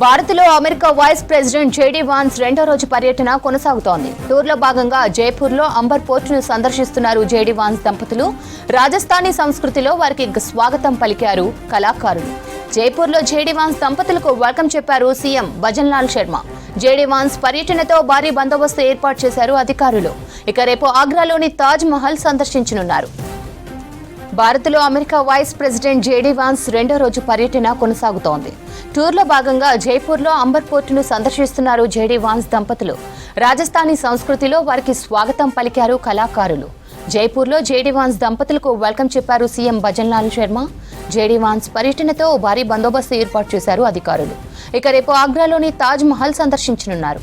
భారత్లో America vice president JD Vance రెండో రోజు పర్యటన కొనసాగుతోంది. టూర్లో భాగంగా జైపూర్లో అంబర్ పోర్టును సందర్శిస్తున్నారు జేడీ వాన్స్ దంపతులు. రాజస్థానీ సంస్కృతిలో వారికి స్వాగతం పలికారు కళాకారులు. జైపూర్లో జేడీ వాన్స్ దంపతులకు వెల్కమ్ చెప్పారు CM Bhajan Lal Sharma. JD Vance పర్యటనతో భారీ బందోబస్తు ఏర్పాటు చేశారు అధికారులు. ఇక రేపు ఆగ్రాలోని తాజ్ మహల్ సందర్శించనున్నారు. భారత్లో America vice president JD Vance రెండో రోజు పర్యటన కొనసాగుతోంది. టూర్లో భాగంగా జైపూర్లో అంబర్ పోర్టును సందర్శిస్తున్నారు జేడీ వాన్స్ దంపతులు. రాజస్థానీ సంస్కృతిలో వారికి స్వాగతం పలికారు కళాకారులు. జైపూర్లో జేడీ వాన్స్ దంపతులకు వెల్కమ్ చెప్పారు CM Bhajan Lal Sharma. JD Vance పర్యటనతో భారీ బందోబస్తు ఏర్పాటు చేశారు అధికారులు. ఇక రేపు ఆగ్రాలోని తాజ్ మహల్ సందర్శించనున్నారు.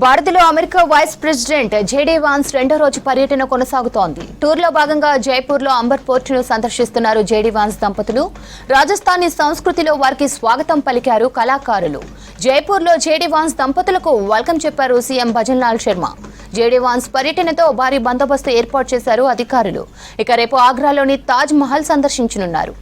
భారత్లో America vice president JD Vance రెండో రోజు పర్యటన కొనసాగుతోంది. టూర్లో భాగంగా జైపూర్లో అంబర్ పోర్టును సందర్శిస్తున్నారు జేడీ వాన్స్ దంపతులు. రాజస్థానీ సంస్కృతిలో వారికి స్వాగతం పలికారు కళాకారులు. జైపూర్లో జేడీ వాన్స్ దంపతులకు వెల్కమ్ చెప్పారు CM Bhajan Lal Sharma. JD Vance పర్యటనతో భారీ బందోబస్తు ఏర్పాటు చేశారు అధికారులు. ఇక రేపు ఆగ్రాలోని తాజ్ మహల్ సందర్శించనున్నారు.